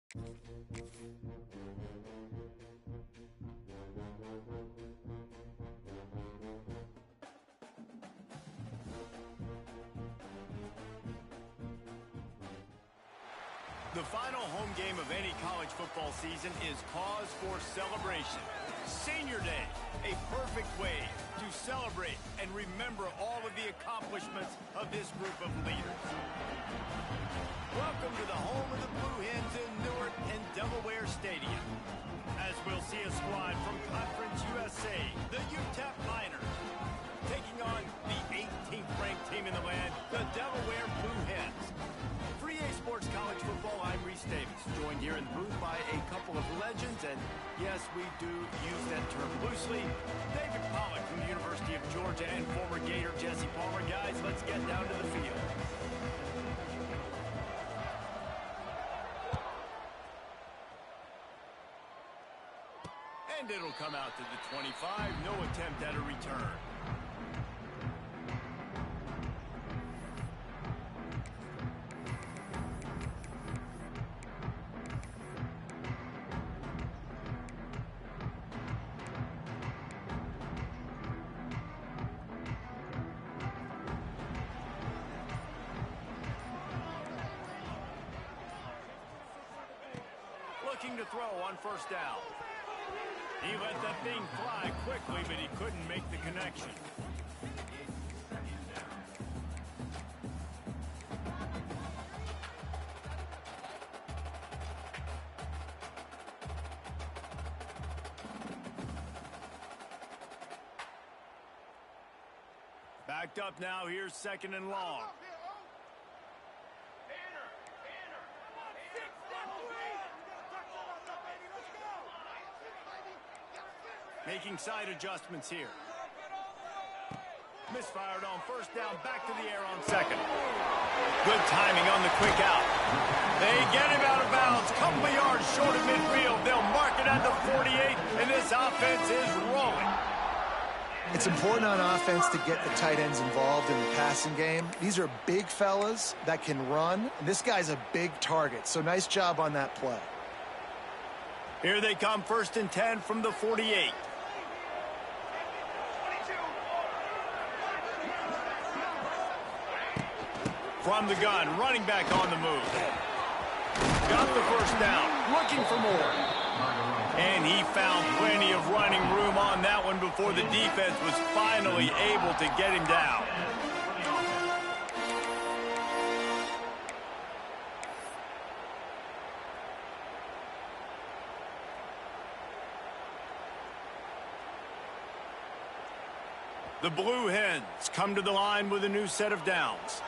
The final home game of any college football season is cause for celebration. Senior Day, a perfect way to celebrate and remember all of the accomplishments of this group of leaders. Welcome to the home of the Blue Hens in Newark and Delaware Stadium. As we'll see a squad from Conference USA, the UTEP Miners, taking on the 18th ranked team in the land, the Delaware Blue Hens. For EA Sports College Football, I'm Reese Davis, joined here in the booth by a couple of legends, and yes, we do use that term loosely. David Pollack from the University of Georgia and former Gator Jesse Palmer. Guys, let's get down to the field. And it'll come out to the 25, no attempt at a return. Looking to throw on first down. He let that thing fly quickly, but he couldn't make the connection. Backed up now, here's second and long. Making side adjustments here. Misfired on first down, back to the air on second. Good timing on the quick out. They get him out of bounds, couple of yards short of midfield. They'll mark it at the 48, and this offense is rolling. It's important on offense to get the tight ends involved in the passing game. These are big fellas that can run, and this guy's a big target, so nice job on that play. Here they come, first and 10 from the 48. From the gun, running back on the move. Got the first down, looking for more. And he found plenty of running room on that one before the defense was finally able to get him down. The Blue Hens come to the line with a new set of downs.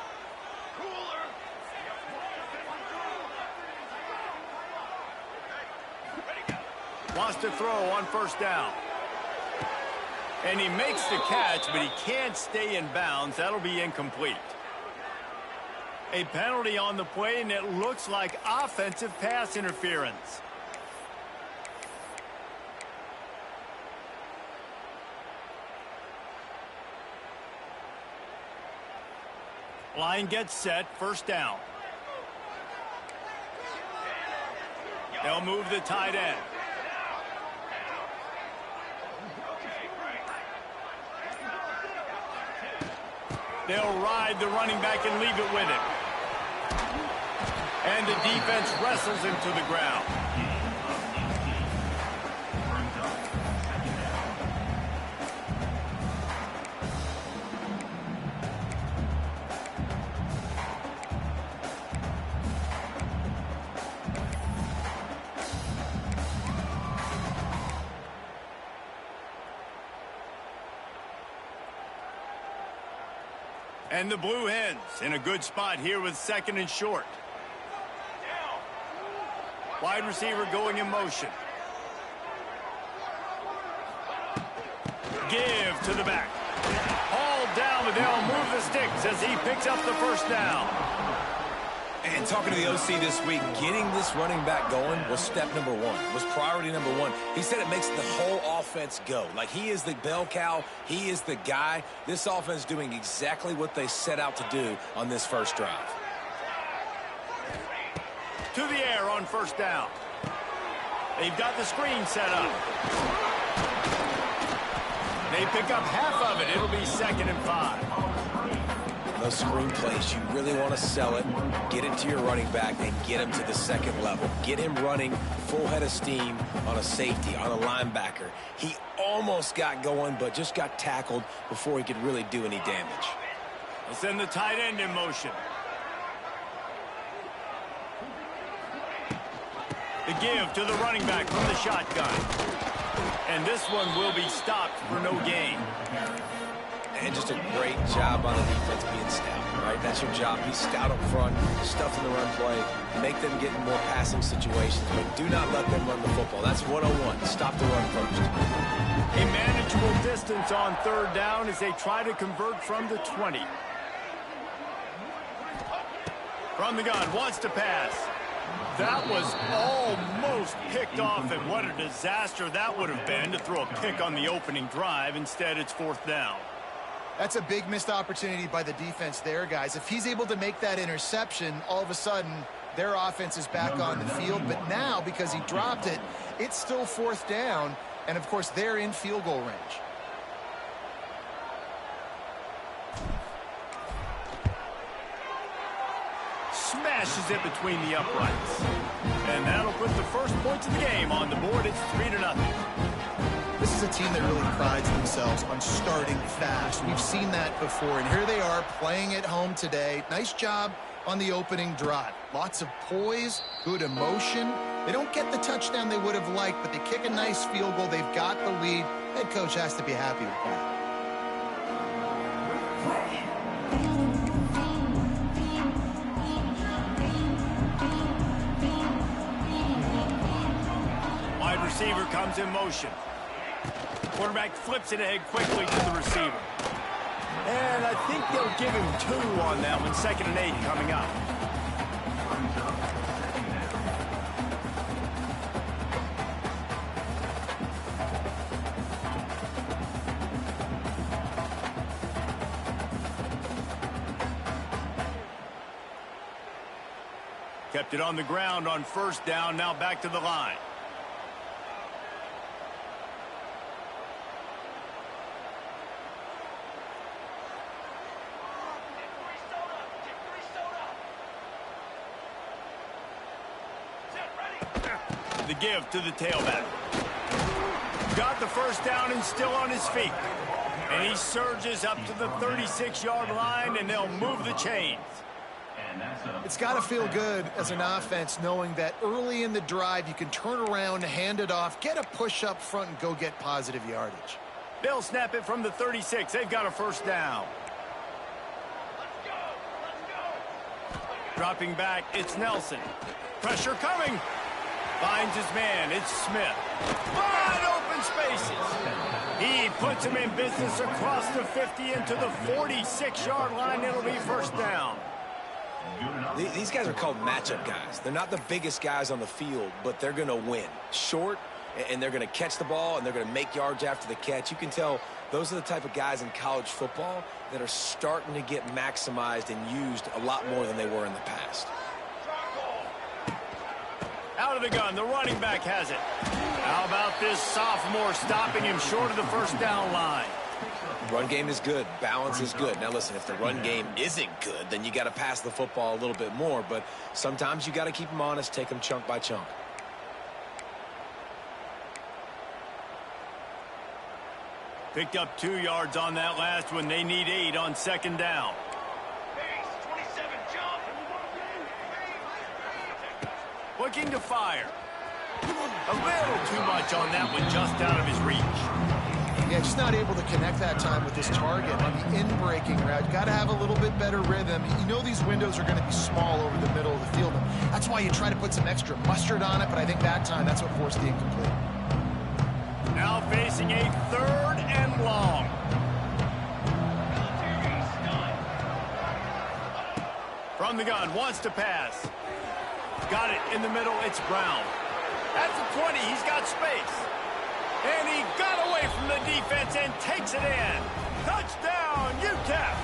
Wants to throw on first down. And he makes the catch, but he can't stay in bounds. That'll be incomplete. A penalty on the play, and it looks like offensive pass interference. Line gets set, first down. They'll move the tight end. They'll ride the running back and leave it with him. And the defense wrestles him to the ground. And the Blue Hens in a good spot here with second and short. Wide receiver going in motion. Give to the back. Hauled down, but they'll move the sticks as he picks up the first down. And talking to the OC this week, getting this running back going was step number one, was priority number one. He said it makes the whole offense go. Like, he is the bell cow. He is the guy. This offense doing exactly what they set out to do on this first drive. To the air on first down. They've got the screen set up. They pick up half of it. It'll be 2nd and 5. Those screen plays, you really want to sell it, get it to your running back, and get him to the 2nd level. Get him running full head of steam on a safety, on a linebacker. He almost got going, but just got tackled before he could really do any damage. We'll send the tight end in motion. The give to the running back from the shotgun. And this one will be stopped for no gain. And just a great job on the defense being stout, right? That's your job. Be stout up front, stuff in the run play, make them get in more passing situations, but do not let them run the football. That's 101. Stop the run first. A manageable distance on 3rd down as they try to convert from the 20. From the gun, wants to pass. That was almost picked off, and what a disaster that would have been to throw a pick on the opening drive. Instead, it's 4th down. That's a big missed opportunity by the defense there, guys. If he's able to make that interception, all of a sudden, their offense is back on the field. But now, because he dropped it, it's still 4th down, and, of course, they're in field goal range. Smashes it between the uprights. And that'll put the first points of the game on the board. It's 3-0. This is a team that really prides themselves on starting fast. We've seen that before, and here they are playing at home today. Nice job on the opening drive. Lots of poise, good emotion. They don't get the touchdown they would have liked, but they kick a nice field goal. They've got the lead. Head coach has to be happy with that. Wide receiver comes in motion. Quarterback flips it ahead quickly to the receiver. And I think they'll give him 2 on that one. 2nd and 8 coming up. Kept it on the ground on 1st down. Now back to the line. The give to the tailback. Got the 1st down and still on his feet. And he surges up to the 36-yard line, and they'll move the chains. It's got to feel good as an offense knowing that early in the drive you can turn around, hand it off, get a push up front, and go get positive yardage. They'll snap it from the 36. They've got a 1st down. Dropping back, it's Nelson. Pressure coming. Finds his man. It's Smith. Wide open spaces. He puts him in business across the 50 into the 46-yard line. It'll be 1st down. These guys are called matchup guys. They're not the biggest guys on the field, but they're going to win. Short, and they're going to catch the ball, and they're going to make yards after the catch. You can tell those are the type of guys in college football that are starting to get maximized and used a lot more than they were in the past. Out of the gun, the running back has it. How about this sophomore stopping him short of the 1st down line? Run game is good. Balance is good. Now, listen, if the run game isn't good, then you got to pass the football a little bit more. But sometimes you got to keep them honest, take them chunk by chunk. Picked up 2 yards on that last one. They need 8 on 2nd down. Looking to fire. A little too much on that one, just out of his reach. Yeah, just not able to connect that time with his target on the in-breaking route. Got to have a little bit better rhythm. You know these windows are going to be small over the middle of the field. That's why you try to put some extra mustard on it, but I think that time that's what forced the incomplete. Now facing a 3rd and long. From the gun, wants to pass. Got it in the middle, it's Brown. At the 20, he's got space. And he got away from the defense and takes it in. Touchdown, UTEP.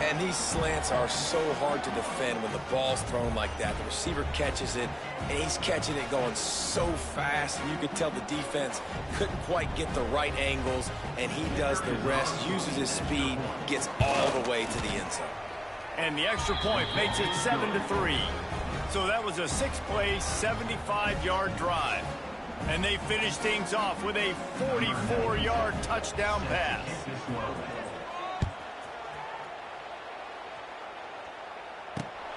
And these slants are so hard to defend when the ball's thrown like that. The receiver catches it, and he's catching it going so fast, and you could tell the defense couldn't quite get the right angles, and he does the rest, uses his speed, gets all the way to the end zone. And the extra point makes it 7-3. So that was a 6-play, 75-yard drive. And they finished things off with a 44-yard touchdown pass.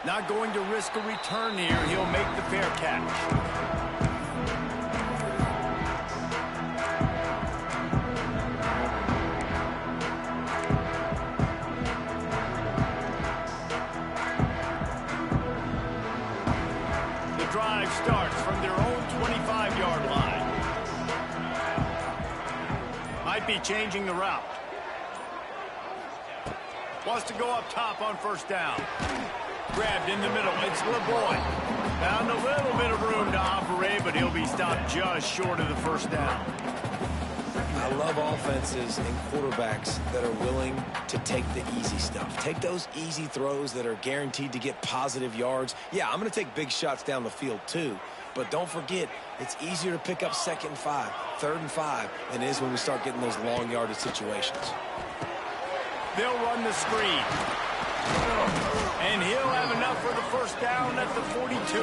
Not going to risk a return here. He'll make the fair catch. The drive starts from their own 25-yard line. Might be changing the route. Wants to go up top on first down. Grabbed in the middle. It's LeBoy. Found a little bit of room to operate, but he'll be stopped just short of the first down. I love offenses and quarterbacks that are willing to take the easy stuff. Take those easy throws that are guaranteed to get positive yards. Yeah, I'm going to take big shots down the field too, but don't forget, it's easier to pick up 2nd and 5, 3rd and 5 than it is when we start getting those long yardage situations. They'll run the screen. And he'll have enough for the first down at the 42.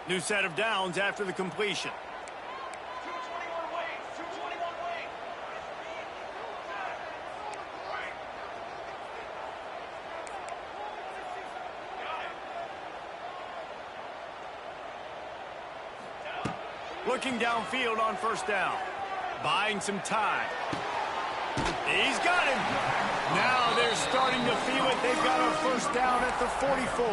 New set of downs after the completion. Looking downfield on first down. Buying some time. He's got him. Now they're starting to feel it. They've got a first down at the 44.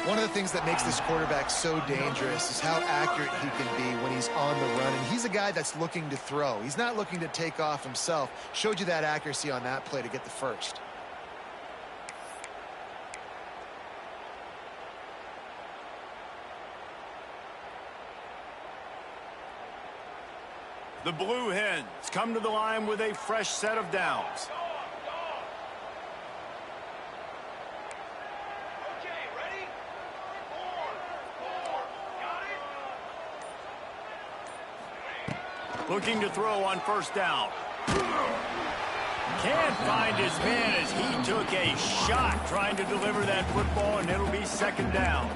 One of the things that makes this quarterback so dangerous is how accurate he can be when he's on the run. And he's a guy that's looking to throw. He's not looking to take off himself. Showed you that accuracy on that play to get the first. The Blue Hens come to the line with a fresh set of downs. Okay, ready? Four. Got it? Looking to throw on first down. Can't find his man as he took a shot trying to deliver that football, and it'll be 2nd down.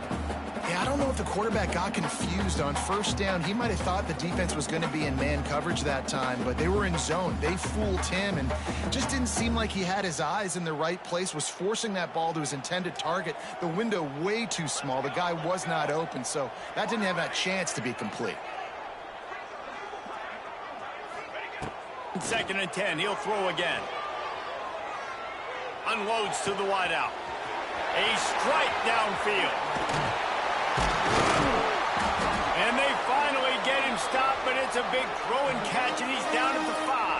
Yeah, I don't know if the quarterback got confused on first down. He might have thought the defense was going to be in man coverage that time, but they were in zone. They fooled him and just didn't seem like he had his eyes in the right place, was forcing that ball to his intended target. The window way too small. The guy was not open, so that didn't have that chance to be complete. 2nd and 10. He'll throw again. Unloads to the wideout. A strike downfield. And they finally get him stopped, but it's a big throw and catch, and he's down at the 5.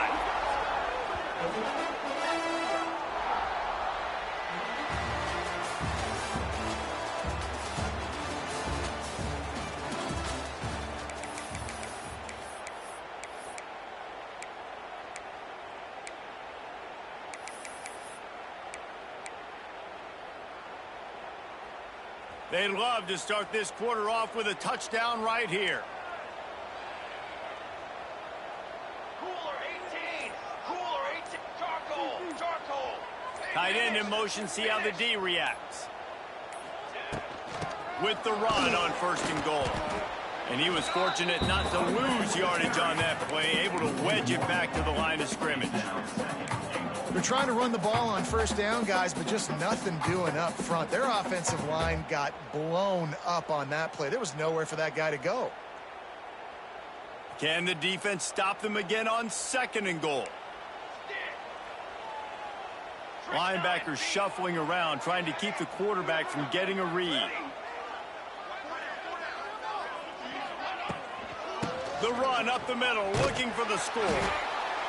They'd love to start this quarter off with a touchdown right here. Cooler 18. Charcoal. Tight end in motion, see how the D reacts. With the run on 1st and goal. And he was fortunate not to lose yardage on that play, able to wedge it back to the line of scrimmage. They're trying to run the ball on first down, guys, but just nothing doing up front. Their offensive line got blown up on that play. There was nowhere for that guy to go. Can the defense stop them again on 2nd and goal? Linebackers shuffling around, trying to keep the quarterback from getting a read. The run up the middle, looking for the score.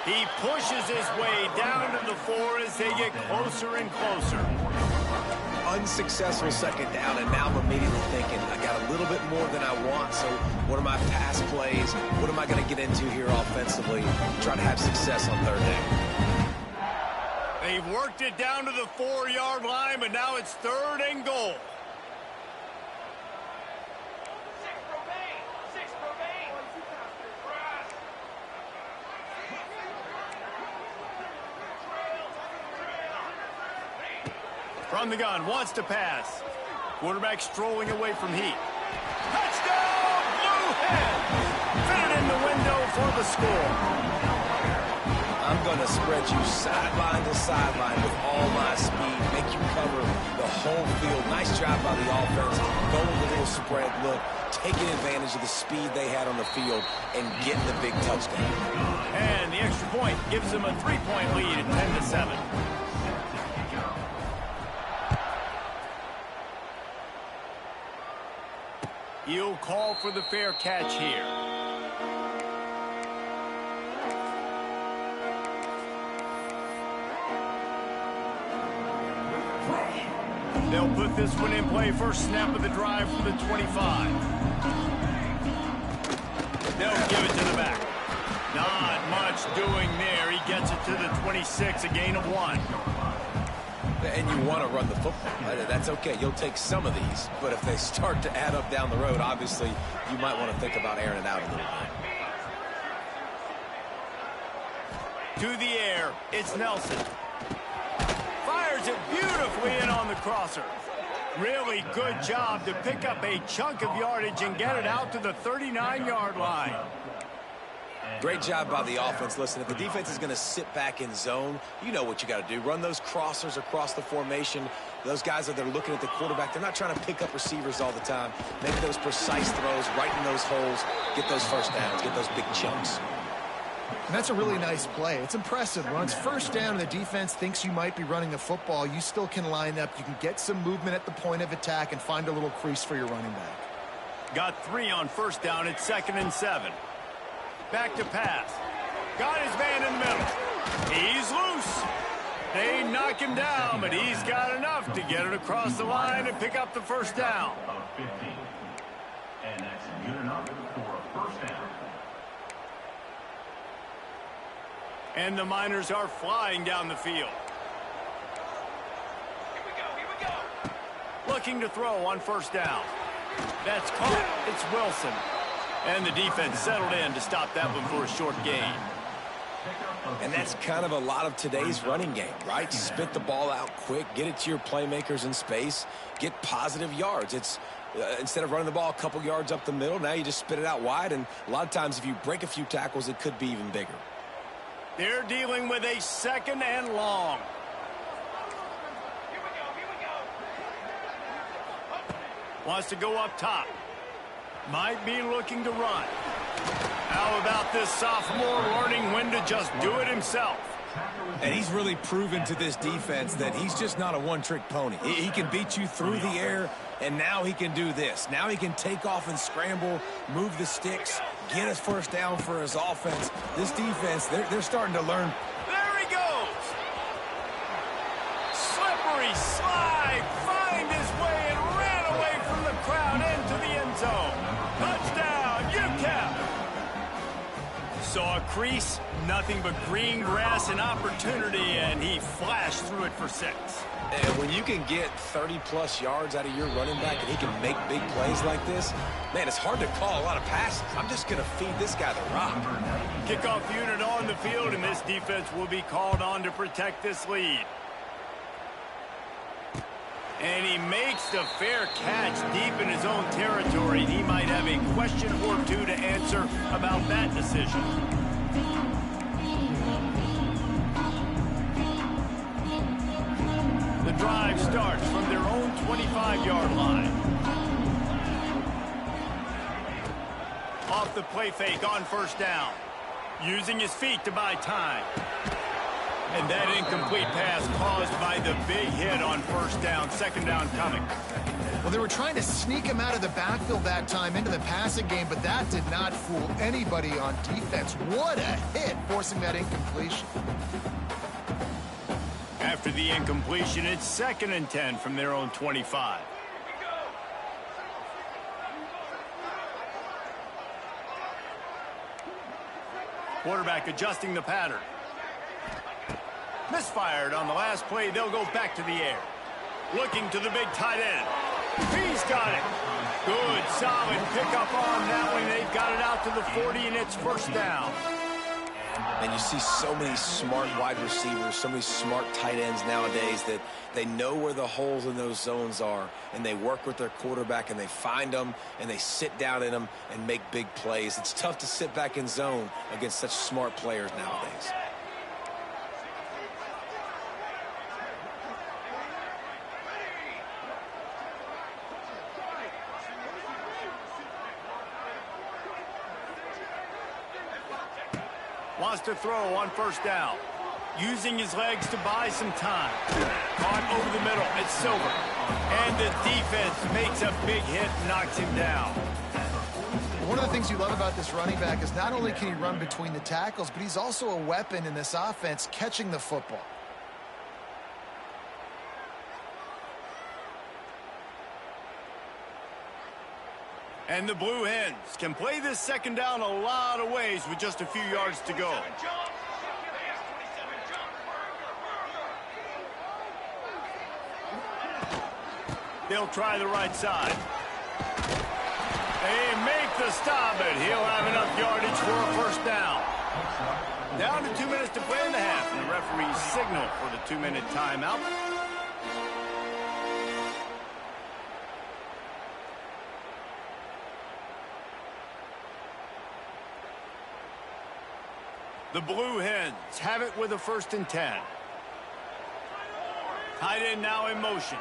He pushes his way down to the 4 as they get closer and closer. unsuccessful second down, and now I'm immediately thinking, I got a little bit more than I want, so what are my pass plays? What am I going to get into here offensively to try to have success on third down? They've worked it down to the 4-yard line, but now it's 3rd and goal. 6 remain. Press. From the gun, wants to pass. Quarterback strolling away from heat. Touchdown, Blue Hen! Fitted in the window for the score. I'm going to spread you sideline to sideline with all my speed, make you cover the whole field. Nice job by the offense. Go with a little spread look, taking advantage of the speed they had on the field and getting the big touchdown. And the extra point gives them a 3-point lead at 10-7. He'll call for the fair catch here. They'll put this one in play. First snap of the drive from the 25. They'll give it to the back. Not much doing there. He gets it to the 26, a gain of 1. And you want to run the football. That's okay. You'll take some of these. But if they start to add up down the road, obviously, you might want to think about airing it out a little bit. To the air, it's Nelson. Fires it beautifully in on the crosser. Really good job to pick up a chunk of yardage and get it out to the 39-yard line. Great job by the offense. Listen, if the defense is going to sit back in zone, you know what you got to do. Run those crossers across the formation. Those guys that are looking at the quarterback, they're not trying to pick up receivers all the time. Make those precise throws, right in those holes, get those first downs, get those big chunks. And that's a really nice play. It's impressive. When it's first down and the defense thinks you might be running the football, you still can line up. You can get some movement at the point of attack and find a little crease for your running back. Got 3 on first down at 2nd and 7. Back to pass. Got his man in the middle. He's loose. They knock him down, but he's got enough to get it across the line and pick up the first down. And that's good enough for a first down. And the Miners are flying down the field. Here we go. Looking to throw on first down. That's caught. It's Wilson. And the defense settled in to stop that one for a short gain. And that's kind of a lot of today's running game, right? Spit the ball out quick, get it to your playmakers in space, get positive yards. It's instead of running the ball a couple yards up the middle, now you just spit it out wide, and a lot of times if you break a few tackles, it could be even bigger. They're dealing with a 2nd and long. Here we go. Wants to go up top. Might be looking to run. How about this sophomore learning when to just do it himself? And he's really proven to this defense that he's just not a one-trick pony. He can beat you through the air, and now he can do this. Now he can take off and scramble, move the sticks, get his first down for his offense. This defense, they're starting to learn. There he goes. Slippery slide, find his way and ran away from the crowd into the end zone. Touchdown, UTEP. Saw a crease, nothing but green grass and opportunity, and he flashed through it for 6. And when you can get 30-plus yards out of your running back and he can make big plays like this, man, it's hard to call a lot of passes. I'm just going to feed this guy the rock. Kickoff unit on the field, and this defense will be called on to protect this lead. And he makes the fair catch deep in his own territory. He might have a question or two to answer about that decision. The drive starts from their own 25-yard line. Off the play fake on first down. Using his feet to buy time. And that incomplete pass caused by the big hit on first down. 2nd down coming. Well, they were trying to sneak him out of the backfield that time into the passing game, but that did not fool anybody on defense. What a hit, forcing that incompletion. After the incompletion, it's 2nd and 10 from their own 25. Quarterback adjusting the pattern. Misfired on the last play. They'll go back to the air. Looking to the big tight end. He's got it. Good, solid pickup on that one. They've got it out to the 40, and it's 1st down. And you see so many smart wide receivers, so many smart tight ends nowadays that they know where the holes in those zones are, and they work with their quarterback, and they find them, and they sit down in them and make big plays. It's tough to sit back in zone against such smart players nowadays. Wants to throw on 1st down. Using his legs to buy some time. Caught over the middle. It's Silver. And the defense makes a big hit and knocks him down. One of the things you love about this running back is not only can he run between the tackles, but he's also a weapon in this offense catching the football. And the Blue Hens can play this 2nd down a lot of ways with just a few yards to go. They'll try the right side. They make the stop, but he'll have enough yardage for a 1st down. Down to 2 minutes to play in the half, and the referee's signal for the 2-minute timeout. The Blue Hens have it with a 1st and 10. Tight end now in motion.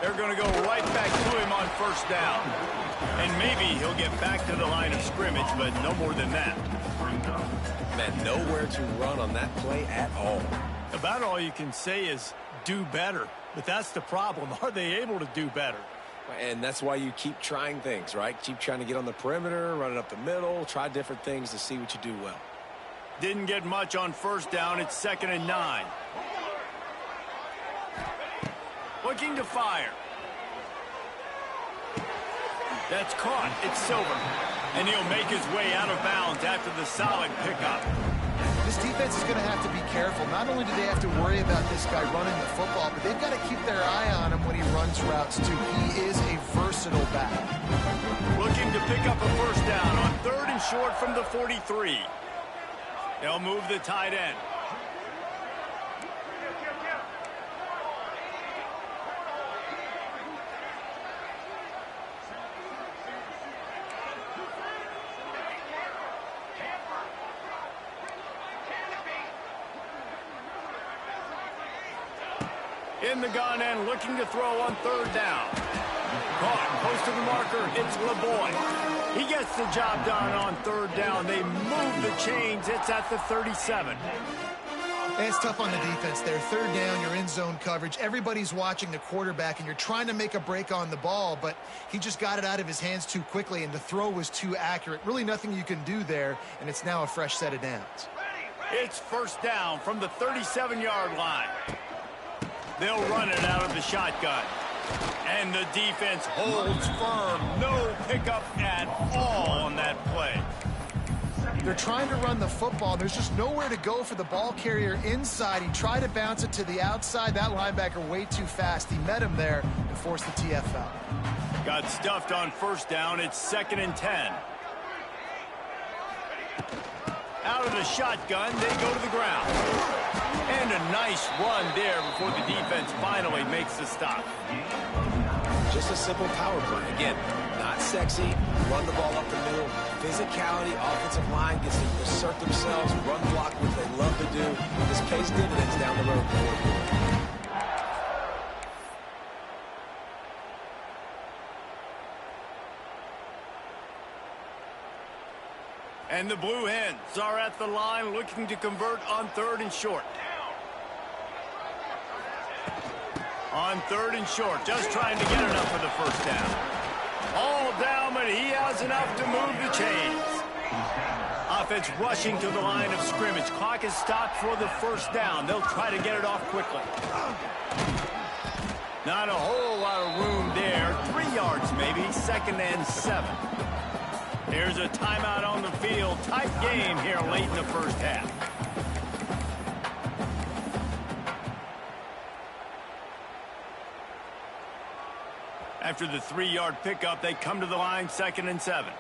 They're going to go right back to him on 1st down. And maybe he'll get back to the line of scrimmage, but no more than that. Man, nowhere to run on that play at all. About all you can say is do better. But that's the problem. Are they able to do better? And that's why you keep trying things, right? Keep trying to get on the perimeter, run it up the middle, try different things to see what you do well. Didn't get much on 1st down. It's 2nd and 9. Looking to fire. That's caught. It's Silver. And he'll make his way out of bounds after the solid pickup. This defense is going to have to be careful. Not only do they have to worry about this guy running the football, but they've got to keep their eye on him when he runs routes, too. He is a versatile back. Looking to pick up a 1st down on 3rd and short from the 43. They'll move the tight end. In the gun and looking to throw on 3rd down. Caught close to the marker. It's LeBoy. He gets the job done on 3rd down. They move the chains. It's at the 37. And it's tough on the defense there. 3rd down, you're in zone coverage. Everybody's watching the quarterback, and you're trying to make a break on the ball, but he just got it out of his hands too quickly, and the throw was too accurate. Really nothing you can do there, and it's now a fresh set of downs. It's 1st down from the 37-yard line. They'll run it out of the shotgun. And the defense holds firm. No pickup at all on that play. They're trying to run the football. There's just nowhere to go for the ball carrier inside. He tried to bounce it to the outside. That linebacker way too fast. He met him there and forced the TFL. Got stuffed on 1st down. It's 2nd and 10. Out of the shotgun, they go to the ground. And a nice run there before the defense finally makes the stop. Just a simple power play. Again, not sexy. Run the ball up the middle. Physicality, offensive line gets to assert themselves, run block, what they love to do. This pays dividends down the road. And the Blue Hens are at the line looking to convert on 3rd and short. On 3rd and short, just trying to get enough for the 1st down. was enough to move the chains. Offense rushing to the line of scrimmage. Clock is stopped for the first down. They'll try to get it off quickly. Not a whole lot of room there. 3 yards maybe, 2nd and 7. There's a timeout on the field. Tight game here late in the first half. After the 3-yard pickup, they come to the line, 2nd and 7.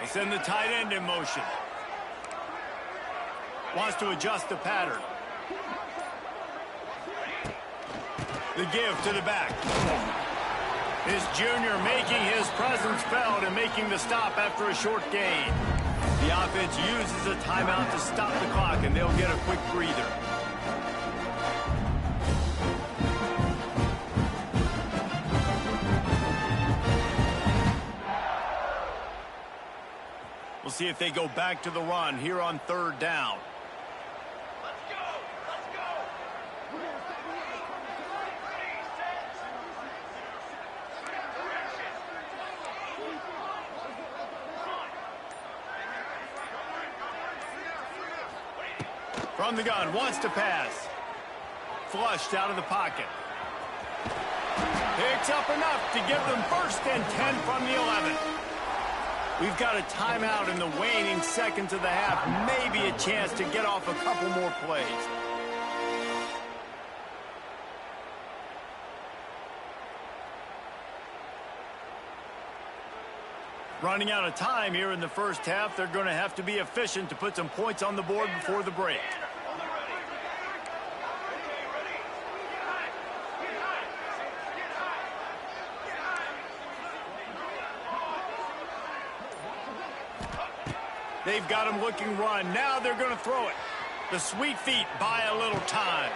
They send the tight end in motion. Wants to adjust the pattern. The give to the back. This junior making his presence felt and making the stop after a short gain. The offense uses a timeout to stop the clock, and they'll get a quick breather. We'll see if they go back to the run here on 3rd down. Let's go! Let's go! From the gun, wants to pass. Flushed out of the pocket. Picks up enough to give them 1st and 10 from the 11. We've got a timeout in the waning seconds of the half. Maybe a chance to get off a couple more plays. Running out of time here in the first half. They're going to have to be efficient to put some points on the board before the break. They've got him looking run. Now they're going to throw it. The sweet feet buy a little time.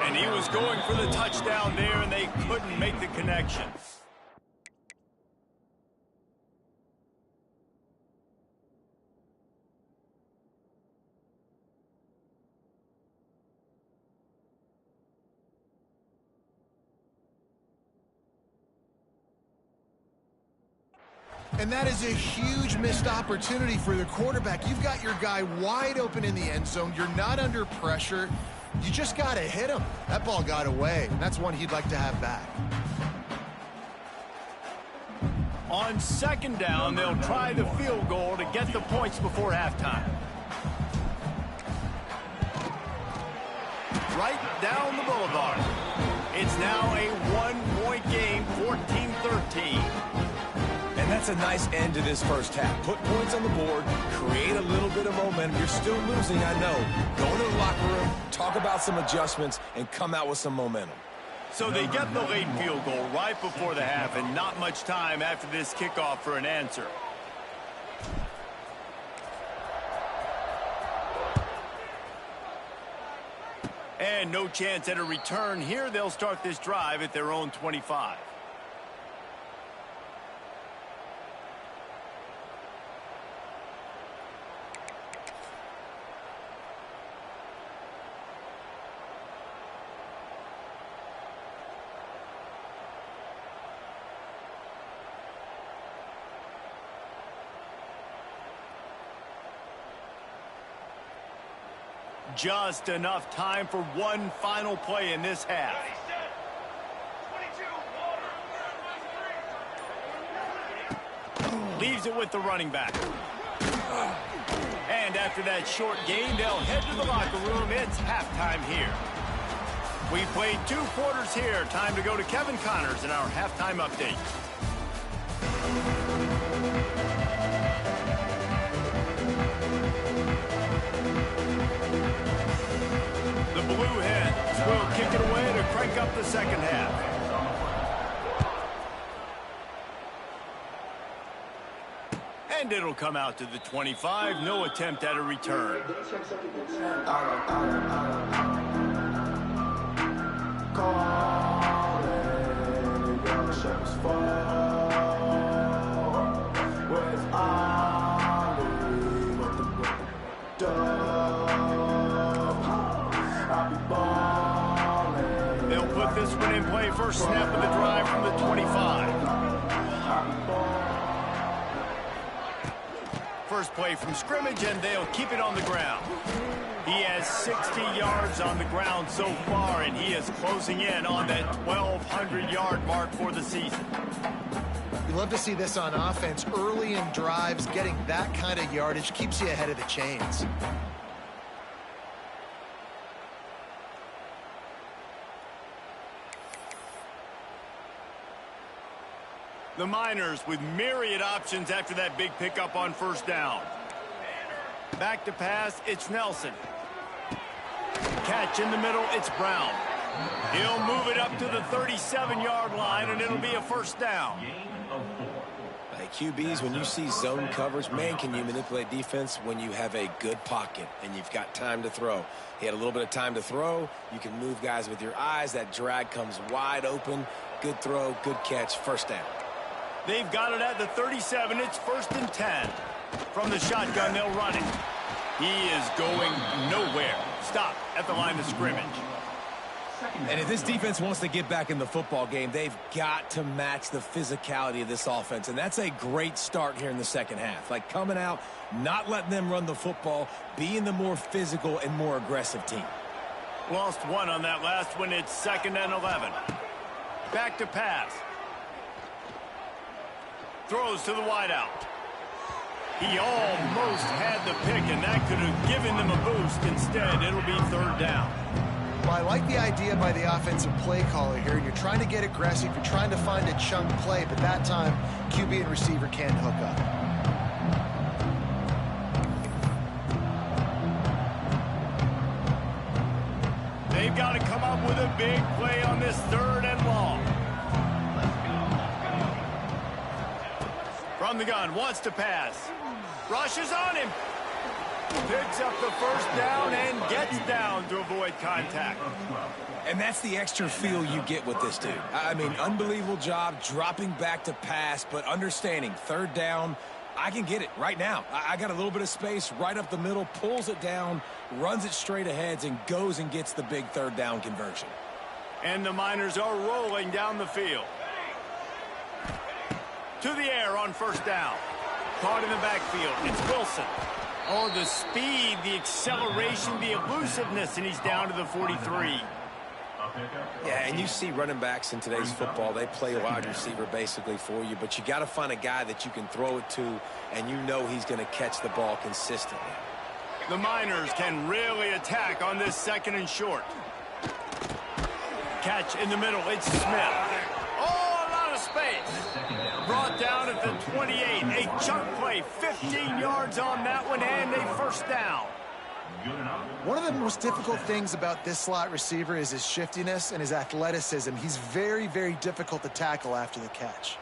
And he was going for the touchdown there, and they couldn't make the connection. And that is a huge missed opportunity for the quarterback. You've got your guy wide open in the end zone. You're not under pressure. You just got to hit him. That ball got away, and that's one he'd like to have back. On 2nd down, they'll try the field goal to get the points before halftime. Right down the boulevard. It's now a 1-point game, 14-13. And that's a nice end to this first half. Put points on the board, create a little bit of momentum. You're still losing, I know. Go to the locker room, talk about some adjustments, and come out with some momentum. So they get the late field goal right before the half, and not much time after this kickoff for an answer. And no chance at a return here. They'll start this drive at their own 25. Just enough time for one final play in this half. Leaves it with the running back. And after that short gain, they'll head to the locker room. It's halftime here. We played 2 quarters here. Time to go to Kevin Connors in our halftime update. The Blue Hens will kick it away to crank up the second half. And it'll come out to the 25. No attempt at a return. They'll put this one in play. First snap of the drive from the 25. First play from scrimmage, and they'll keep it on the ground. He has 60 yards on the ground so far, and he is closing in on that 1,200-yard mark for the season. You love to see this on offense. Early in drives, getting that kind of yardage keeps you ahead of the chains. The Miners with myriad options after that big pickup on first down. Back to pass, it's Nelson. Catch in the middle, it's Brown. He'll move it up to the 37-yard line, and it'll be a first down. Hey, QBs, when you see zone coverage, man, can you manipulate defense when you have a good pocket and you've got time to throw. He had a little bit of time to throw. You can move guys with your eyes. That drag comes wide open. Good throw, good catch, first down. They've got it at the 37. It's 1st and 10. From the shotgun, they'll run it. He is going nowhere. Stop at the line of scrimmage. And if this defense wants to get back in the football game, they've got to match the physicality of this offense. And that's a great start here in the second half. Like coming out, not letting them run the football, being the more physical and more aggressive team. Lost one on that last one. It's 2nd and 11. Back to pass. Throws to the wideout. He almost had the pick, and that could have given them a boost. Instead, it'll be 3rd down. Well, I like the idea by the offensive play caller here. You're trying to get aggressive. You're trying to find a chunk play, but that time, QB and receiver can't hook up. They've got to come up with a big play on this 3rd and long. From the gun, wants to pass. Rushes on him. Picks up the first down and gets down to avoid contact. And that's the extra feel you get with this dude. I mean, unbelievable job dropping back to pass, but understanding 3rd down, I can get it right now. I got a little bit of space right up the middle, pulls it down, runs it straight ahead, and goes and gets the big 3rd down conversion. And the Miners are rolling down the field. To the air on first down. Caught in the backfield. It's Wilson. Oh, the speed, the acceleration, the elusiveness, and he's down to the 43. Yeah, and you see running backs in today's football, they play a wide receiver basically for you, but you got to find a guy that you can throw it to, and you know he's going to catch the ball consistently. The Miners can really attack on this 2nd and short. Catch in the middle. It's Smith. Oh, a lot of space. Brought down at the 28. A chunk play. 15 yards on that one, and a first down. One of the most difficult things about this slot receiver is his shiftiness and his athleticism. He's very, very difficult to tackle after the catch.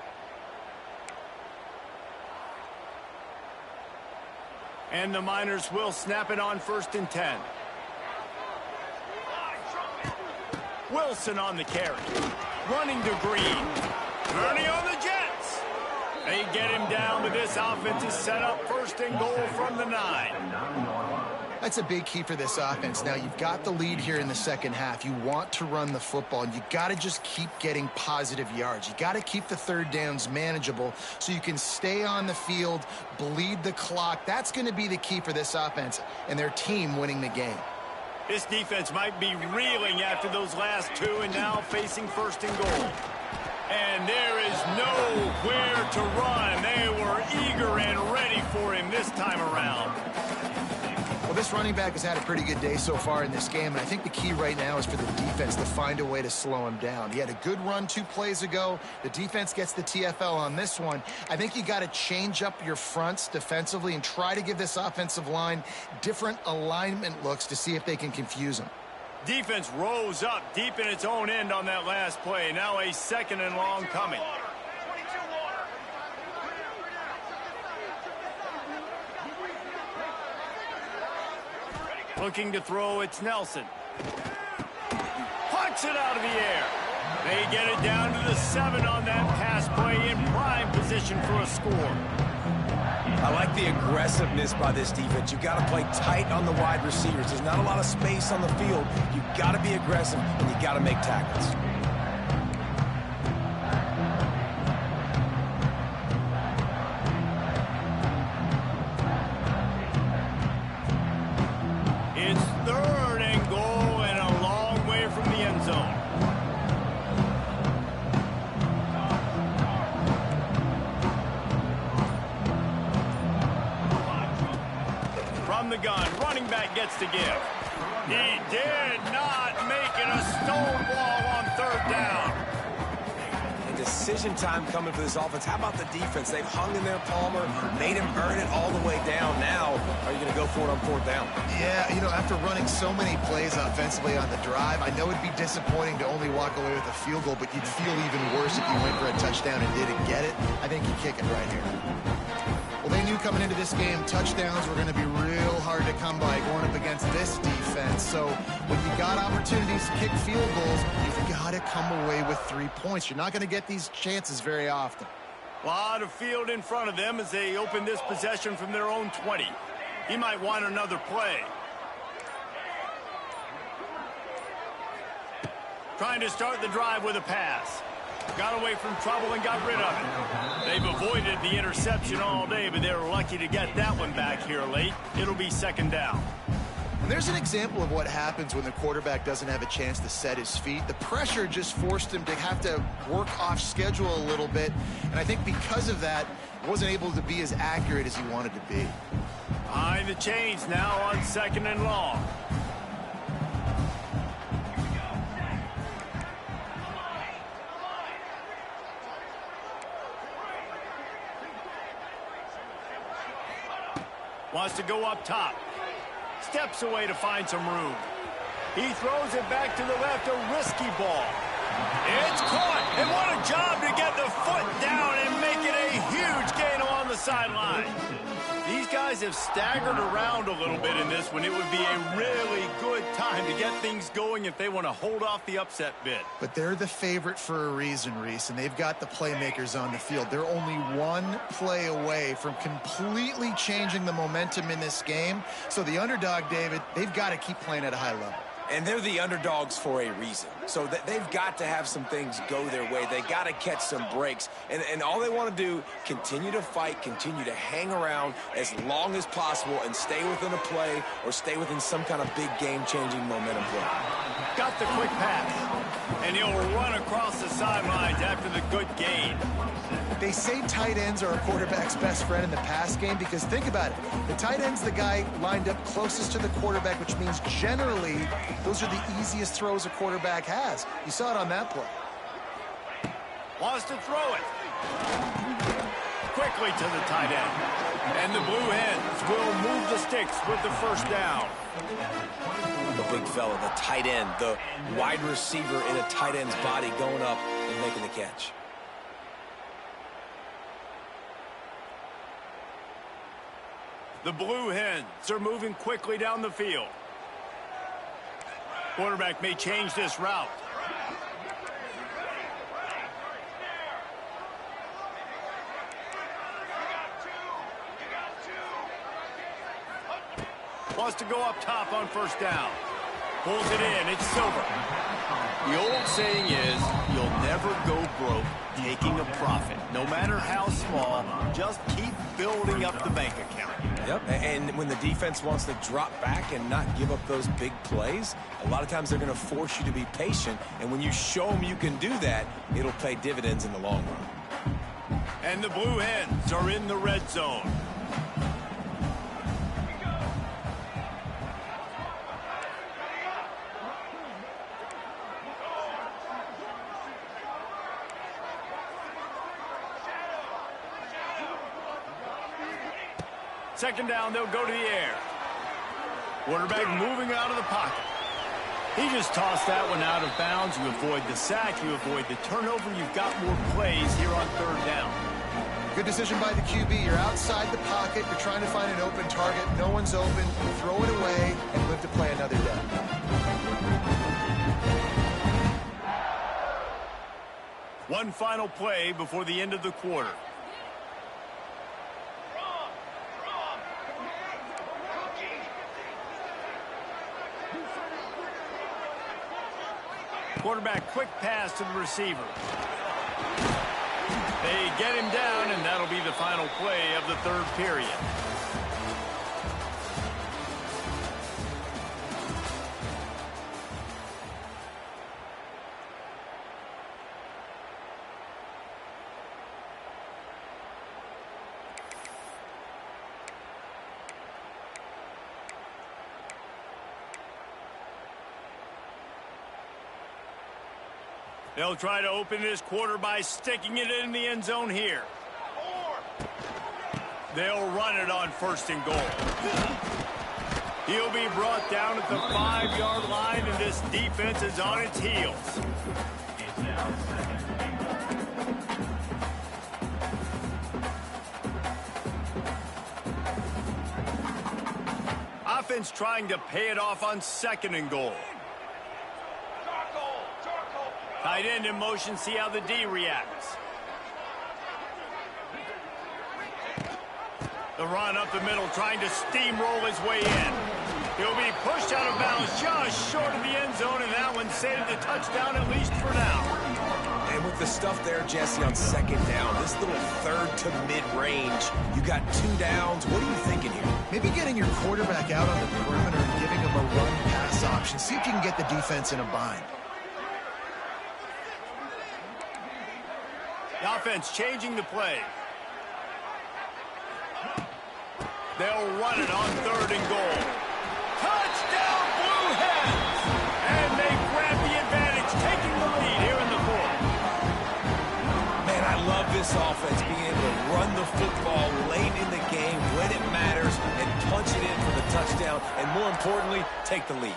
And the Miners will snap it on 1st and 10. Wilson on the carry. Running to Green. Running on the Jets. They get him down, but this offense is set up 1st and goal from the 9. That's a big key for this offense. Now, you've got the lead here in the second half. You want to run the football, and you got to just keep getting positive yards. You got to keep the 3rd downs manageable so you can stay on the field, bleed the clock. That's going to be the key for this offense and their team winning the game. This defense might be reeling after those last 2 and now facing 1st and goal. And there is nowhere to run. They were eager and ready for him this time around. Well, this running back has had a pretty good day so far in this game, and I think the key right now is for the defense to find a way to slow him down. He had a good run 2 plays ago. The defense gets the TFL on this one. I think you got to change up your fronts defensively and try to give this offensive line different alignment looks to see if they can confuse him. Defense rose up deep in its own end on that last play. Now a 2nd and long coming. Looking to throw, it's Nelson. Pucks it out of the air. They get it down to the 7 on that pass play in prime position for a score. I like the aggressiveness by this defense. You got to play tight on the wide receivers. There's not a lot of space on the field. You got to be aggressive, and you got to make tackles. gun. Running back gets to give. He did not make it a stonewall on third down. And decision time coming for this offense. How about the defense? They've hung in there, Palmer, made him earn it all the way down. Now, are you going to go for it on fourth down? Yeah, you know, after running so many plays offensively on the drive, I know it'd be disappointing to only walk away with a field goal, but you'd feel even worse if you went for a touchdown and didn't get it. I think you kick it right here. Well, they knew coming into this game, touchdowns were going to be real hard to come by going up against this defense. So when you got opportunities to kick field goals, you've got to come away with 3 points. You're not going to get these chances very often. A lot of field in front of them as they open this possession from their own 20. He might want another play. Trying to start the drive with a pass. Got away from trouble and got rid of it. They've avoided the interception all day, but they were lucky to get that one back here late. It'll be second down. And there's an example of what happens when the quarterback doesn't have a chance to set his feet. The pressure just forced him to have to work off schedule a little bit. And I think because of that, wasn't able to be as accurate as he wanted to be. Behind the chains now on second and long. Wants to go up top. Steps away to find some room. He throws it back to the left, a risky ball. It's caught, and what a job to get the foot down and make it a huge gain along the sideline. These guys have staggered around a little bit in this one. It would be a really good time to get things going if they want to hold off the upset bid. But they're the favorite for a reason, Reese, and they've got the playmakers on the field. They're only one play away from completely changing the momentum in this game. So the underdog, David, they've got to keep playing at a high level. And they're the underdogs for a reason. So they've got to have some things go their way. They got to catch some breaks. And all they want to do, continue to fight, continue to hang around as long as possible and stay within a play or stay within some kind of big game-changing momentum play. Got the quick pass. And he'll run across the sidelines after the good gain. They say tight ends are a quarterback's best friend in the pass game because think about it. The tight end's the guy lined up closest to the quarterback, which means generally those are the easiest throws a quarterback has. You saw it on that play. Wants to throw it. Quickly to the tight end. And the Blue Hens will move the sticks with the first down. The big fella, the tight end, the wide receiver in a tight end's body going up and making the catch. The Blue Hens are moving quickly down the field. Quarterback may change this route. Wants to go up top on first down. Pulls it in. It's Silver. The old saying is, you'll never go broke taking a profit. No matter how small, just keep building up the bank account. Yep, and when the defense wants to drop back and not give up those big plays, a lot of times they're going to force you to be patient, and when you show them you can do that, it'll pay dividends in the long run. And the Blue Hens are in the red zone. Second down, they'll go to the air. Quarterback moving out of the pocket. He just tossed that one out of bounds. You avoid the sack, you avoid the turnover. You've got more plays here on third down. Good decision by the QB. You're outside the pocket. You're trying to find an open target. No one's open. Throw it away and live to play another day. One final play before the end of the quarter. Quarterback, quick pass to the receiver. They get him down, and that'll be the final play of the third period. They'll try to open this quarter by sticking it in the end zone here. They'll run it on 1st and goal. He'll be brought down at the 5-yard line, and this defense is on its heels. It's now 2nd and 8. Offense trying to pay it off on 2nd and goal. Tight end in motion, see how the D reacts. The run up the middle, trying to steamroll his way in. He'll be pushed out of bounds just short of the end zone, and that one saved the touchdown, at least for now. And with the stuff there, Jesse, on 2nd down, this little 3rd to mid-range, you got 2 downs. What are you thinking here? Maybe getting your quarterback out on the perimeter and giving him a run-pass option. See if you can get the defense in a bind. The offense changing the play. They'll run it on 3rd and goal. Touchdown, Blue Hens! And they grab the advantage, taking the lead here in the 4th. Man, I love this offense being able to run the football late in the game when it matters and punch it in for the touchdown, and more importantly, take the lead.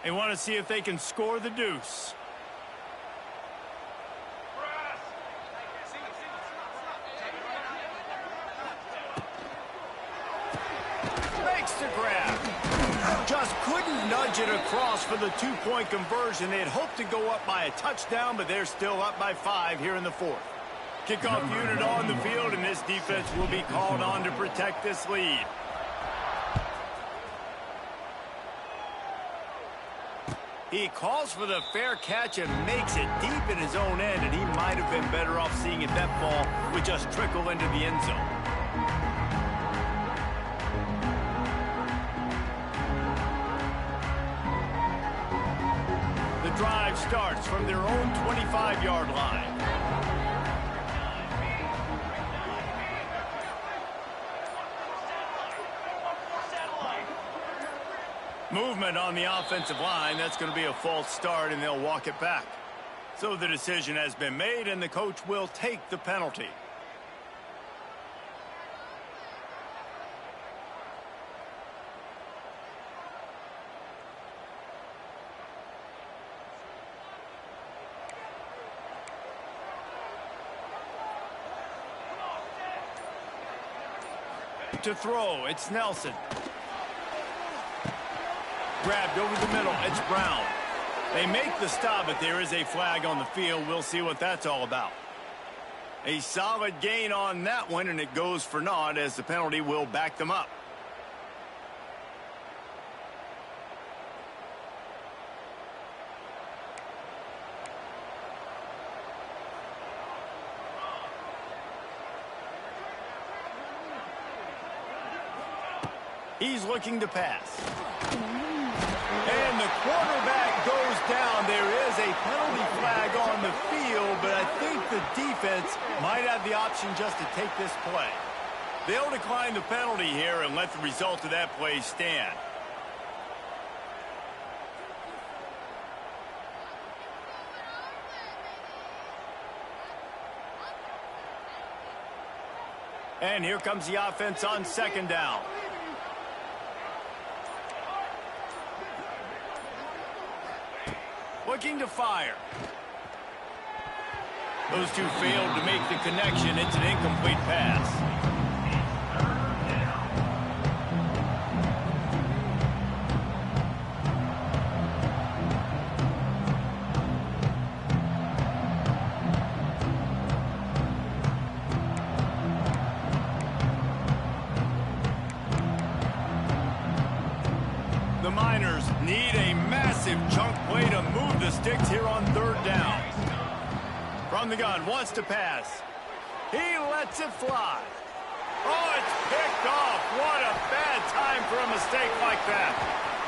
They want to see if they can score the deuce. Makes the grab. Just couldn't nudge it across for the 2-point conversion. They'd hoped to go up by a touchdown, but they're still up by 5 here in the 4th. Kickoff unit on the field, and this defense will be called on to protect this lead. He calls for the fair catch and makes it deep in his own end, and he might have been better off seeing it that ball would just trickle into the end zone. The drive starts from their own 25-yard line. Movement on the offensive line. That's going to be a false start, and they'll walk it back. So the decision has been made, and the coach will take the penalty. To throw, it's Nelson. Grabbed over the middle, it's Brown. They make the stop, but there is a flag on the field. We'll see what that's all about. A solid gain on that one, and it goes for naught as the penalty will back them up. He's looking to pass. And the quarterback goes down. There is a penalty flag on the field, but I think the defense might have the option just to take this play. They'll decline the penalty here and let the result of that play stand. And here comes the offense on 2nd down. Looking to fire. Those two failed to make the connection. It's an incomplete pass. The Miners need a massive chunk play to move the sticks here on 3rd down. From the gun, wants to pass. He lets it fly. Oh, it's picked off. What a bad time for a mistake like that.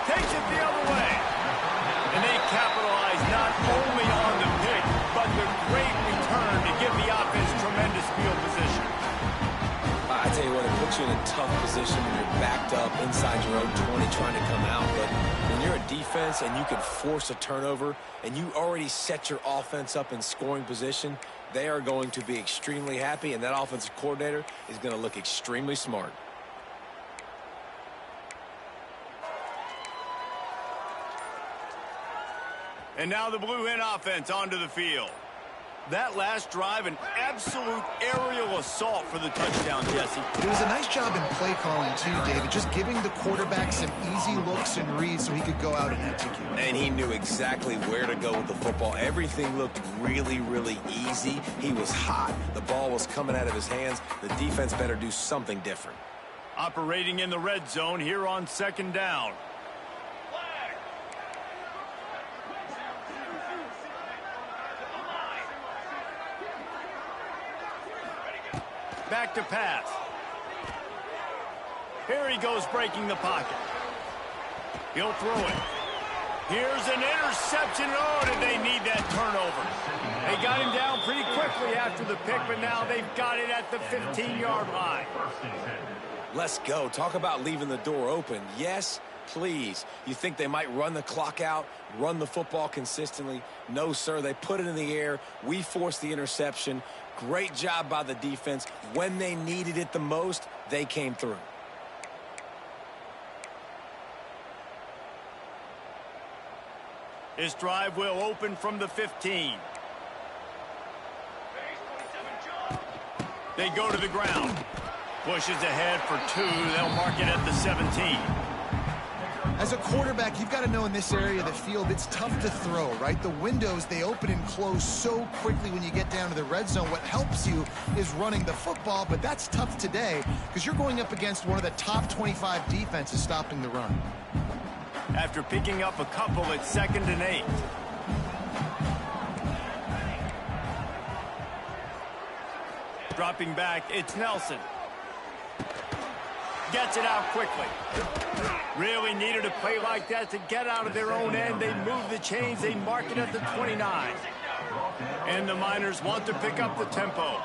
Takes it the other way. And they capitalize not only on the pick, but the great return puts you in a tough position when you're backed up inside your own 20 trying to come out. But when you're a defense and you can force a turnover and you already set your offense up in scoring position, they are going to be extremely happy, and that offensive coordinator is going to look extremely smart. And now the Blue Hen offense onto the field. That last drive, an absolute aerial assault for the touchdown, Jesse. It was a nice job in play calling, too, David, just giving the quarterback some easy looks and reads so he could go out and execute. And he knew exactly where to go with the football. Everything looked really, really easy. He was hot. The ball was coming out of his hands. The defense better do something different. Operating in the red zone here on second down. Back to pass. Here he goes breaking the pocket. He'll throw it. Here's an interception. Oh, did they need that turnover? They got him down pretty quickly after the pick, but now they've got it at the 15-yard line. Let's go. Talk about leaving the door open. Yes, please. You think they might run the clock out, run the football consistently? No, sir. They put it in the air. We forced the interception. Great job by the defense. When they needed it the most, they came through. This drive will open from the 15. They go to the ground. Pushes ahead for 2. They'll mark it at the 17. As a quarterback, you've got to know in this area of the field, it's tough to throw, right? The windows, they open and close so quickly when you get down to the red zone. What helps you is running the football, but that's tough today because you're going up against one of the top 25 defenses stopping the run. After picking up a couple at 2nd and 8. Dropping back, it's Nelson. Gets it out quickly. Really needed a play like that to get out of their own end. They move the chains. They mark it at the 29. And the Miners want to pick up the tempo.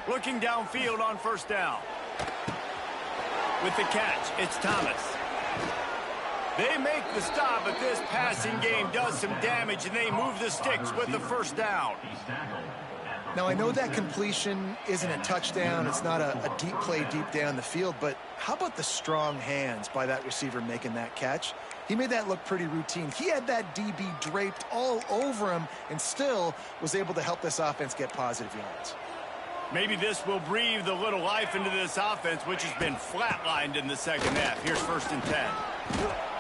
Looking downfield on first down. With the catch, it's Thomas. They make the stop, but this passing game does some damage, and they move the sticks with the first down. Now, I know that completion isn't a touchdown. It's not a deep play deep down the field, but how about the strong hands by that receiver making that catch? He made that look pretty routine. He had that DB draped all over him and still was able to help this offense get positive yards. Maybe this will breathe a little life into this offense, which has been flatlined in the second half. Here's 1st and 10.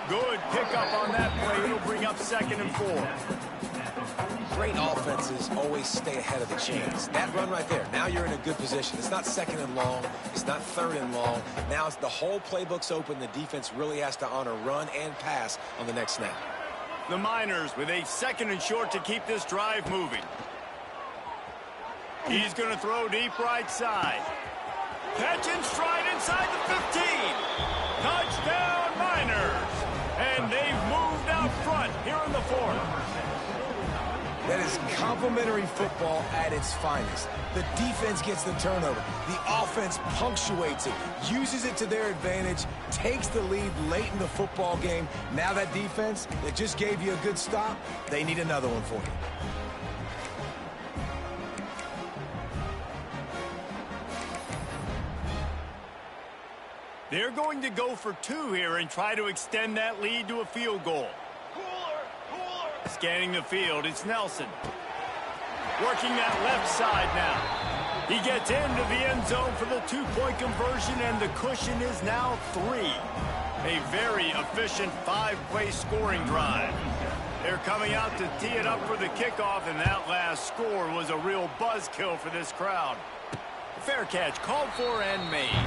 Good pickup on that play. It'll bring up 2nd and 4. Great offenses always stay ahead of the chains. That run right there, now you're in a good position. It's not 2nd and long. It's not 3rd and long. Now it's the whole playbook's open. The defense really has to honor run and pass on the next snap. The Miners with a 2nd and short to keep this drive moving. He's going to throw deep right side. Catch and stride inside the 15. Touchdown, Miners. And they've moved out front here in the 4th. That is complimentary football at its finest. The defense gets the turnover. The offense punctuates it, uses it to their advantage, takes the lead late in the football game. Now that defense that just gave you a good stop, they need another one for you. They're going to go for 2 here and try to extend that lead to a field goal. Scanning the field, it's Nelson. Working that left side now. He gets into the end zone for the 2-point conversion, and the cushion is now 3. A very efficient 5-play scoring drive. They're coming out to tee it up for the kickoff, and that last score was a real buzzkill for this crowd. Fair catch called for and made.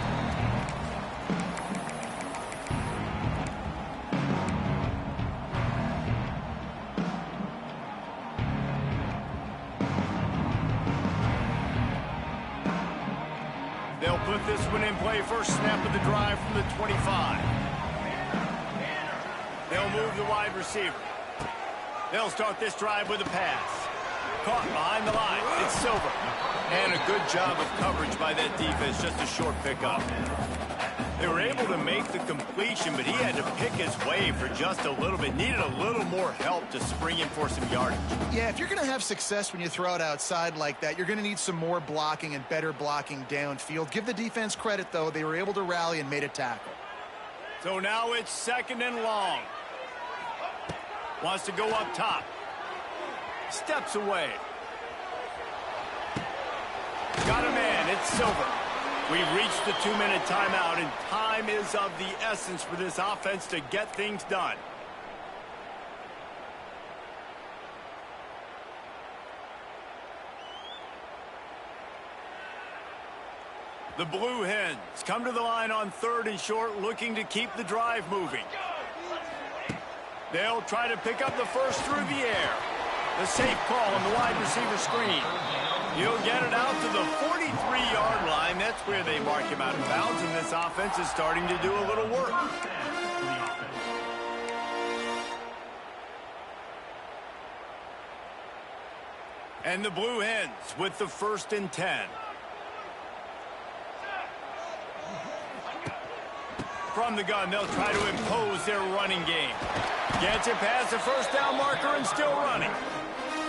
They'll put this one in play. First snap of the drive from the 25. They'll move the wide receiver. They'll start this drive with a pass. Caught behind the line. It's Silver. And a good job of coverage by that defense. Just a short pickup. They were able to make the completion, but he had to pick his way for just a little bit. Needed a little more help to spring in for some yardage. Yeah, if you're going to have success when you throw it outside like that, you're going to need some more blocking and better blocking downfield. Give the defense credit, though. They were able to rally and made a tackle. So now it's 2nd and long. Wants to go up top. Steps away. Got a man. It's Silver. We've reached the 2-minute timeout, and time is of the essence for this offense to get things done. The Blue Hens come to the line on 3rd and short, looking to keep the drive moving. They'll try to pick up the first through the air. The safe call on the wide receiver screen. He'll get it out to the 43-yard line. That's where they mark him out of bounds, and this offense is starting to do a little work. And the Blue Hens with the 1st and 10. From the gun, they'll try to impose their running game. Gets it past the first down marker and still running.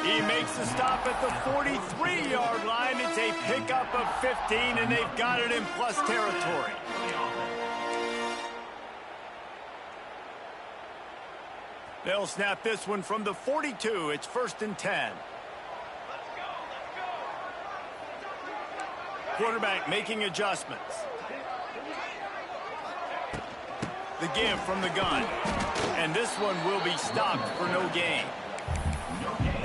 He makes the stop at the 43-yard line. It's a pickup of 15, and they've got it in plus territory. They'll snap this one from the 42. It's 1st and 10. Quarterback making adjustments. The give from the gun. And this one will be stopped for no gain.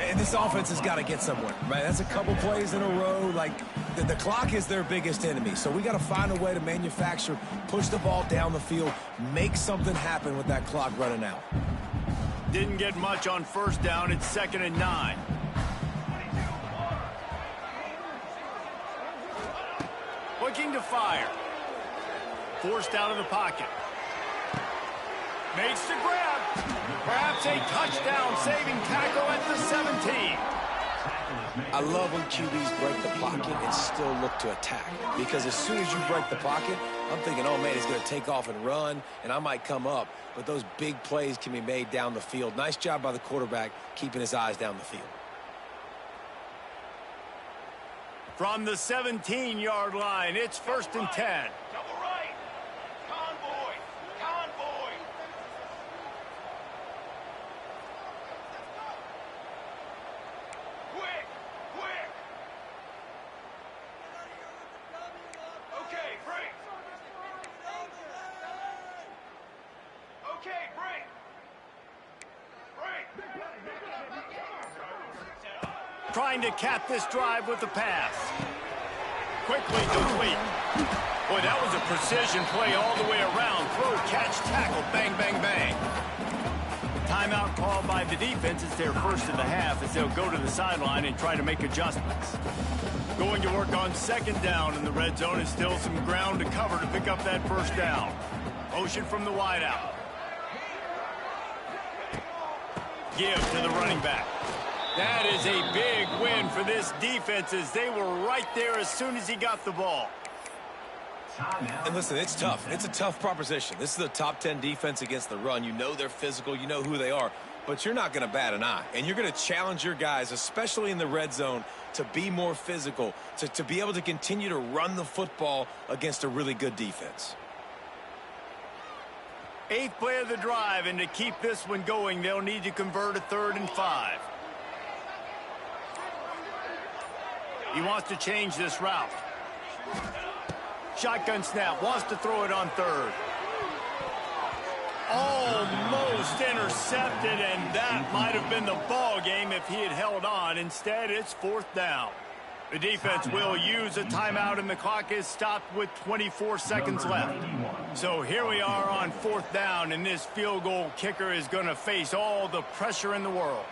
And this offense has got to get somewhere, right? That's a couple plays in a row. Like, the clock is their biggest enemy. So we got to find a way to manufacture, push the ball down the field, make something happen with that clock running out. Didn't get much on 1st down. It's 2nd and 9. Looking to fire. Forced out of the pocket. Makes the grab. Perhaps a touchdown-saving tackle at the 17. I love when QBs break the pocket and still look to attack. Because as soon as you break the pocket, I'm thinking, oh, man, he's going to take off and run, and I might come up. But those big plays can be made down the field. Nice job by the quarterback keeping his eyes down the field. From the 17-yard line, it's 1st and 10. Double right. Convoy. Convoy. Quick. Quick. Okay, break. Okay, break. Break. Trying to cap this drive with the pass. Quickly complete. Boy, that was a precision play all the way around. Throw, catch, tackle, bang, bang, bang. Timeout called by the defense. It's their first of the half as they'll go to the sideline and try to make adjustments. Going to work on 2nd down in the red zone. Is still some ground to cover to pick up that 1st down. Motion from the wideout. Give to the running back. That is a big win for this defense as they were right there as soon as he got the ball. And listen, it's tough. It's a tough proposition. This is a top 10 defense against the run. You know they're physical. You know who they are. But you're not going to bat an eye. And you're going to challenge your guys, especially in the red zone, to be more physical, to be able to continue to run the football against a really good defense. 8th play of the drive, and to keep this one going, they'll need to convert a 3rd and 5. He wants to change this route. Shotgun snap, wants to throw it on 3rd. Almost intercepted, and that might have been the ball game if he had held on. Instead, it's 4th down. The defense will use a timeout, and the clock is stopped with 24 seconds left. So here we are on 4th down, and this field goal kicker is going to face all the pressure in the world.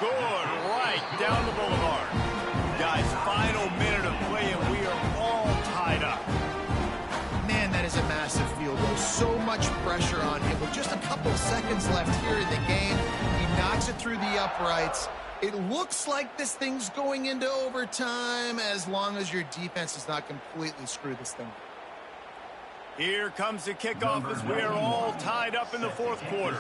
Good right down the boulevard. Guys, final minute of play, and we are all tied up. Man, that is a massive field goal. So much much pressure on him. With just a couple of seconds left here in the game, he knocks it through the uprights. It looks like this thing's going into overtime as long as your defense does not completely screw this thing up. Here comes the kickoff as we are all tied up in the fourth quarter.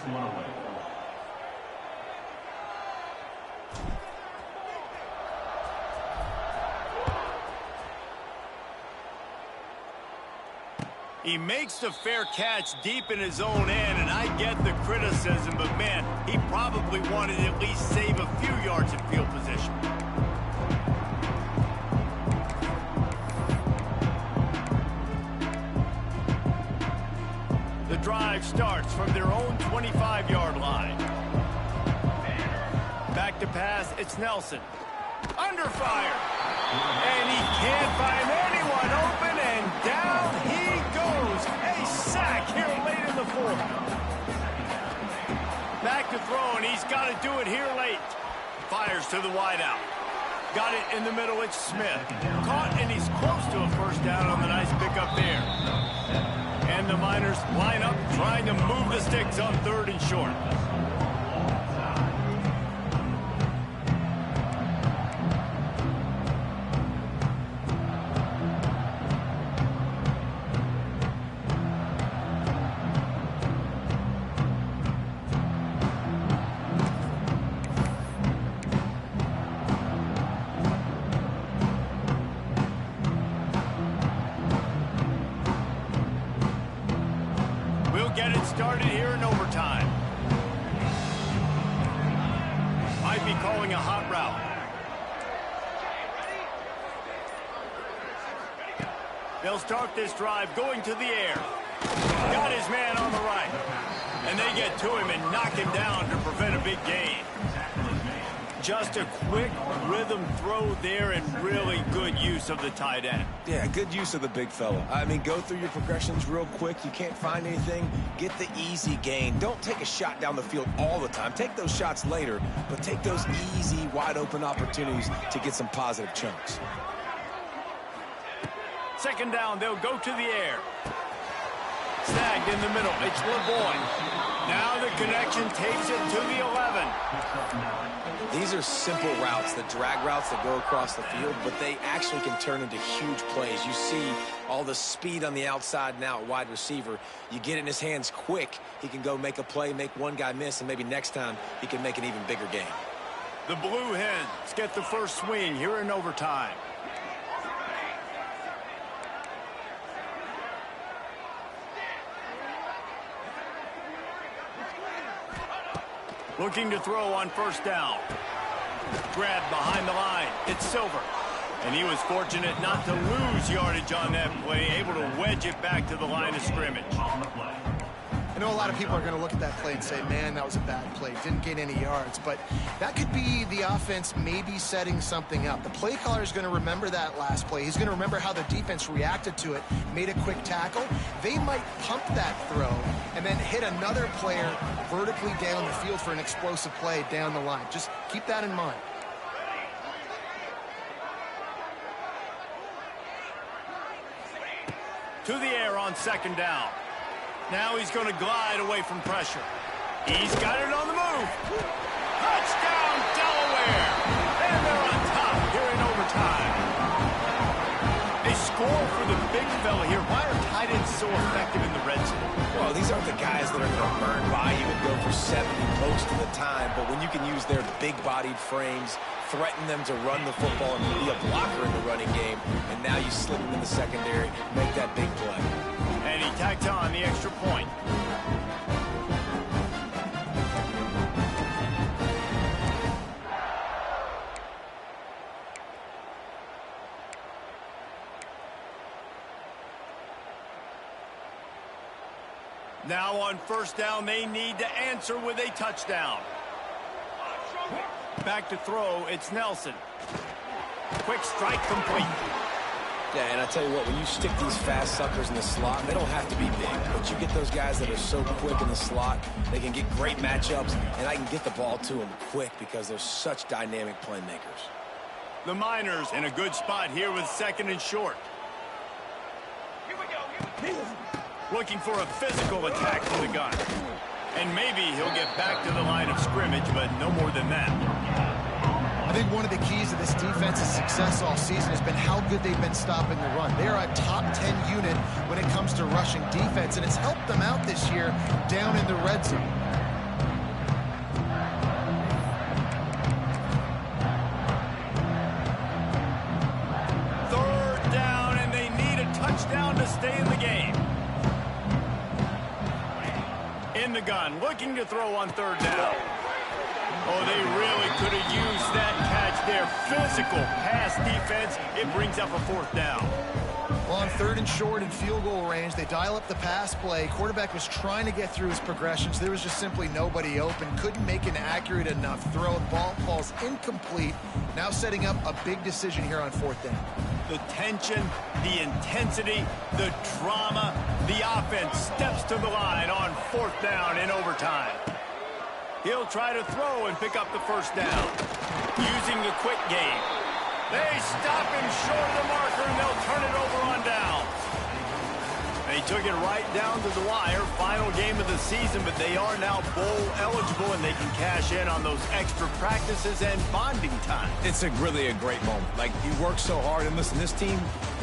He makes the fair catch deep in his own end, and I get the criticism, but man, he probably wanted to at least save a few yards in field position. The drive starts from their own 25-yard line. Back to pass, it's Nelson. Under fire. And he can't find anyone open, and down he goes. A sack here late in the fourth. Back to throw, and he's got to do it here late. Fires to the wideout. Got it in the middle, it's Smith. Caught, and he's close to a first down on the nice pickup there. And the Miners line up, trying to move the sticks on 3rd and short. Get it started here in overtime. Might be calling a hot route. They'll start this drive going to the air. Got his man on the right. And they get to him and knock him down to prevent a big gain. Just a quick rhythm throw there and really good use of the tight end. Yeah, good use of the big fella. I mean, go through your progressions real quick. You can't find anything. Get the easy gain. Don't take a shot down the field all the time. Take those shots later, but take those easy, wide-open opportunities to get some positive chunks. 2nd down, they'll go to the air. Snagged in the middle. It's LeBoy. Now the connection takes it to the 11. These are simple routes, the drag routes that go across the field, but they actually can turn into huge plays. You see all the speed on the outside now at wide receiver. You get it in his hands quick, he can go make a play, make one guy miss, and maybe next time he can make an even bigger gain. The Blue Hens get the first swing here in overtime. Looking to throw on 1st down. Grabbed behind the line. It's Silver. And he was fortunate not to lose yardage on that play, able to wedge it back to the line of scrimmage. I know a lot of people are going to look at that play and say, man, that was a bad play. Didn't gain any yards. But that could be the offense maybe setting something up. The play caller is going to remember that last play. He's going to remember how the defense reacted to it, made a quick tackle. They might pump that throw and then hit another player vertically down the field for an explosive play down the line. Just keep that in mind. To the air on 2nd down. Now he's going to glide away from pressure. He's got it on the move. Touchdown, Delaware. And they're on top here in overtime. They score for the big fella here. Why are tight ends so effective in the red zone? Well, these aren't the guys that are going to burn by you and go for 70 most of the time, but when you can use their big-bodied frames, threaten them to run the football and be a blocker in the running game, and now you slip them in the secondary, make that big play. And he tacked on the extra point. Now on 1st down, they need to answer with a touchdown. Back to throw, it's Nelson. Quick strike complete. Yeah, and I tell you what, when you stick these fast suckers in the slot, they don't have to be big, but you get those guys that are so quick in the slot, they can get great matchups, and I can get the ball to them quick because they're such dynamic playmakers. The Miners in a good spot here with 2nd and short. Here we go. looking for a physical attack from the gun. And maybe he'll get back to the line of scrimmage, but no more than that. I think one of the keys to this defense's success all season has been how good they've been stopping the run. They are a top 10 unit when it comes to rushing defense, and it's helped them out this year down in the red zone. Third down, and they need a touchdown to stay in the game. In the gun, looking to throw on third down. Oh, they really could have used that catch there. Physical pass defense. It brings up a fourth down. Well, on third and short and field goal range, they dial up the pass play. Quarterback was trying to get through his progressions. There was just simply nobody open. Couldn't make an accurate enough throw. The ball falls incomplete. Now setting up a big decision here on fourth down. The tension, the intensity, the drama. The offense steps to the line on fourth down in overtime. He'll try to throw and pick up the first down. Using the quick game. They stop him short of the marker, and they'll turn it over on down. They took it right down to the wire. Final game of the season, but they are now bowl eligible, and they can cash in on those extra practices and bonding time. It's really a great moment. Like, you work so hard, and listen, this team,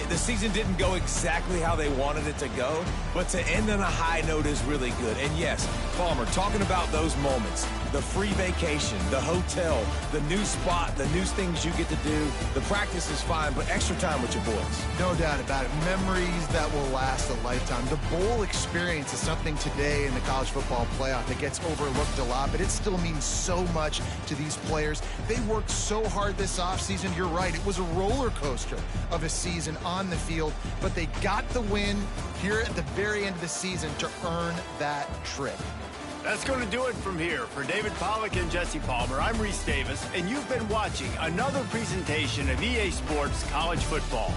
the season didn't go exactly how they wanted it to go, but to end on a high note is really good. And yes, Palmer, talking about those moments, the free vacation, the hotel, the new spot, the new things you get to do, the practice is fine, but extra time with your boys. No doubt about it. Memories that will last a lifetime. The bowl experience is something today in the college football playoff that gets overlooked a lot, but it still means so much to these players. They worked so hard this offseason. You're right. It was a roller coaster of a season on the field, but they got the win here at the very end of the season to earn that trip. That's going to do it from here. For David Pollack and Jesse Palmer, I'm Reese Davis, and you've been watching another presentation of EA Sports College Football.